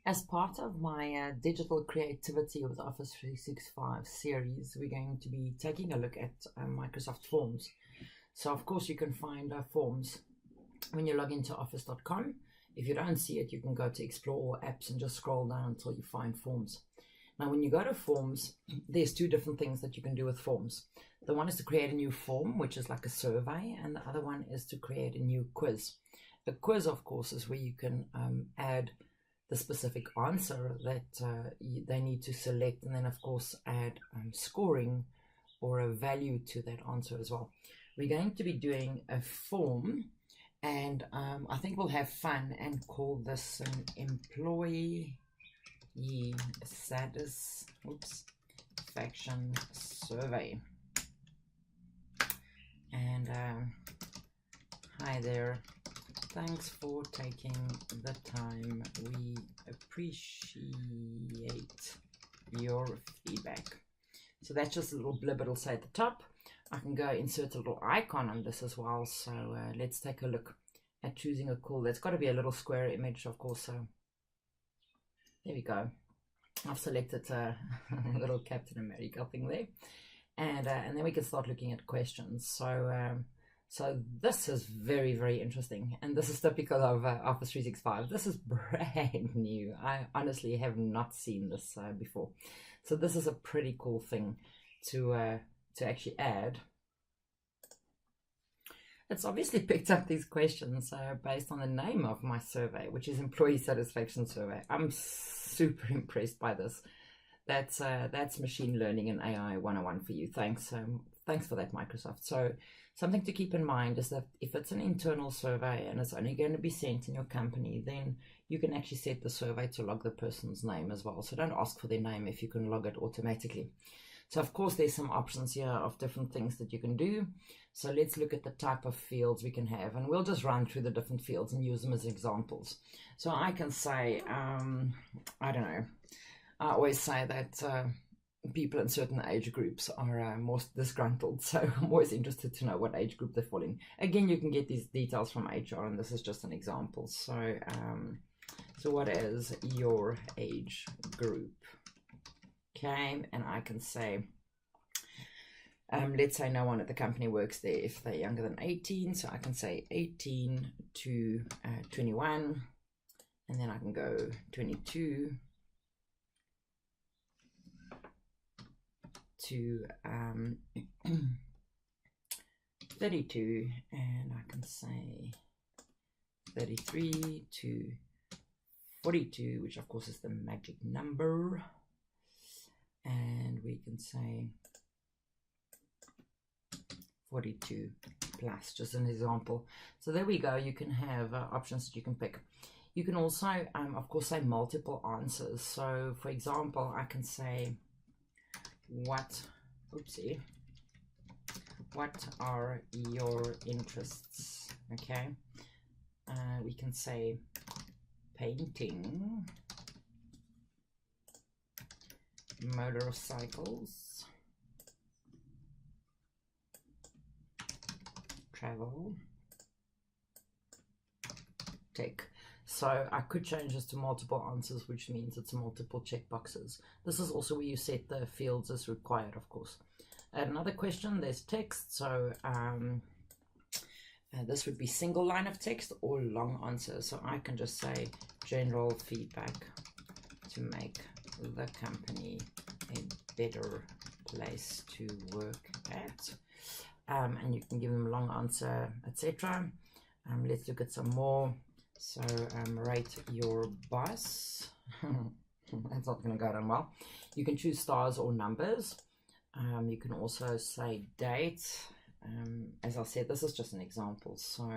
As part of my digital creativity with Office 365 series, we're going to be taking a look at Microsoft Forms. So of course you can find forms when you log into office.com. If you don't see it, you can go to Explore All Apps and just scroll down until you find Forms. Now when you go to Forms, there's two different things that you can do with Forms. The one is to create a new form, which is like a survey, and the other one is to create a new quiz. A quiz, of course, is where you can add the specific answer that they need to select, and then of course add scoring or a value to that answer as well. We're going to be doing a form, and I think we'll have fun and call this an employee satisfaction survey. And hi there, thanks for taking the time. We appreciate your feedback. So that's just a little blib it'll say at the top. I can go insert a little icon on this as well. So let's take a look at choosing a call. There's got to be a little square image, of course. So there we go. I've selected a little Captain America thing there. And then we can start looking at questions. So this is very, very interesting, and this is typical of Office 365. This is brand new. I honestly have not seen this before. So this is a pretty cool thing to actually add. It's obviously picked up these questions based on the name of my survey, which is Employee Satisfaction Survey. I'm super impressed by this. That's machine learning and AI 101 for you. Thanks for that, Microsoft. So something to keep in mind is that if it's an internal survey and it's only going to be sent in your company, then you can actually set the survey to log the person's name as well. So don't ask for their name if you can log it automatically. So of course there's some options here of different things that you can do. So let's look at the type of fields we can have, and we'll just run through the different fields and use them as examples. So I can say, I don't know, I always say that people in certain age groups are more disgruntled, so I'm always interested to know what age group they fall in. Again, you can get these details from HR, and this is just an example. So, so what is your age group? Okay, and I can say, let's say no one at the company works there if they're younger than 18, so I can say 18 to 21, and then I can go 22 to 32, and I can say 33 to 42, which of course is the magic number, and we can say 42 plus, just an example. So there we go. You can have options that you can pick. You can also of course say multiple answers. So for example, I can say what are your interests? Okay, we can say painting, motorcycles, travel, tech. So I could change this to multiple answers, which means it's multiple checkboxes. This is also where you set the fields as required, of course. Another question, there's text. So this would be single line of text or long answer. So I can just say general feedback to make the company a better place to work at. And you can give them a long answer, etc. Let's look at some more. So rate your boss. That's not going to go down well. You can choose stars or numbers. You can also say date. As I said, this is just an example. So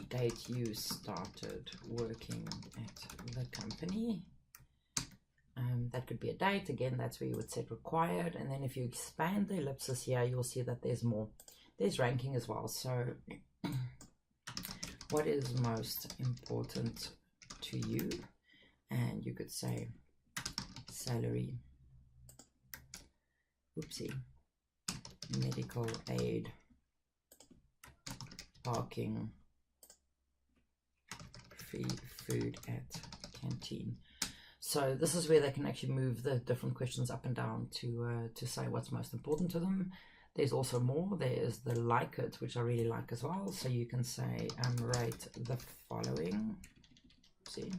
date you started working at the company. That could be a date. Again, that's where you would set required. And then if you expand the ellipsis here, you'll see that there's more. There's ranking as well. So what is most important to you? And you could say salary, medical aid, parking, free food at canteen. So this is where they can actually move the different questions up and down to say what's most important to them. There's also more. There is the like it, which I really like as well. So you can say rate the following. See,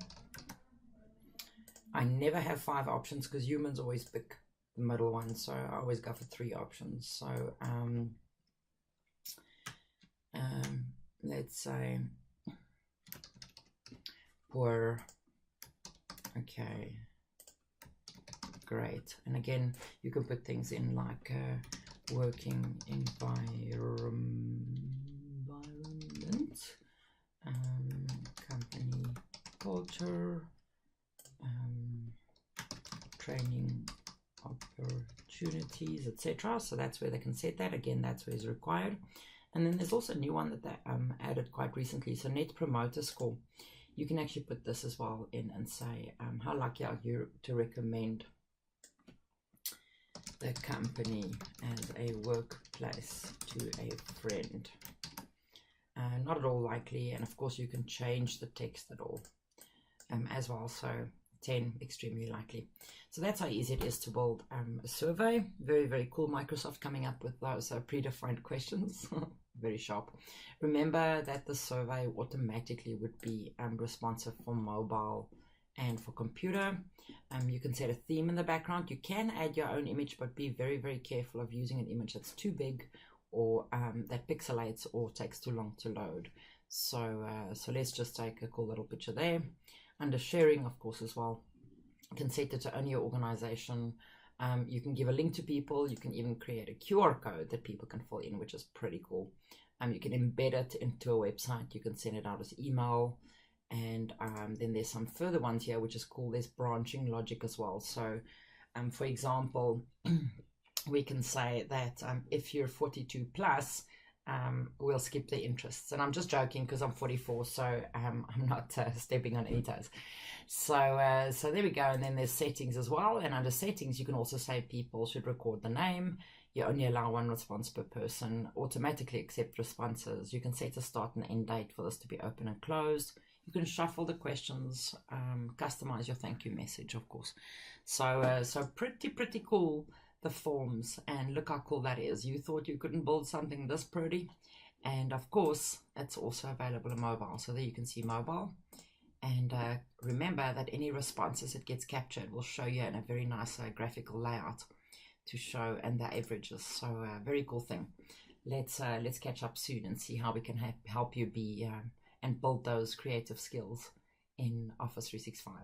I never have 5 options because humans always pick the middle one, so I always go for 3 options. So let's say poor. Okay, great. And again, you can put things in like working environment, company culture, training opportunities, etc. So that's where they can set that. Again, that's where it's required. And then there's also a new one that they added quite recently. So Net Promoter Score. You can actually put this as well in and say, how lucky are you to recommend the company as a workplace to a friend? Not at all likely. And of course, you can change the text at all as well. So 10, extremely likely. So that's how easy it is to build a survey. Very, very cool. Microsoft coming up with those predefined questions. Very sharp. Remember that the survey automatically would be responsive for mobile and for computer. You can set a theme in the background. You can add your own image, but be very, very careful of using an image that's too big or that pixelates or takes too long to load. So let's just take a cool little picture there. Under sharing, of course, as well, you can set it to only your organization. You can give a link to people. You can even create a QR code that people can fill in, which is pretty cool. You can embed it into a website. You can send it out as email. And then there's some further ones here, which is cool. There's branching logic as well. So, for example, we can say that if you're 42 plus, we'll skip the interests. And I'm just joking because I'm 44, so I'm not stepping on any toes. So there we go. And then there's settings as well. And under settings, you can also say people should record the name. You only allow 1 response per person, automatically accept responses. You can set a start and end date for this to be open and closed. You can shuffle the questions, customize your thank you message, of course. So pretty cool, the forms. And look how cool that is. You thought you couldn't build something this pretty. And of course, it's also available on mobile. So there you can see mobile. And remember that any responses that gets captured will show you in a very nice graphical layout to show and the averages. So very cool thing. Let's catch up soon and see how we can help you be and build those creative skills in Office 365.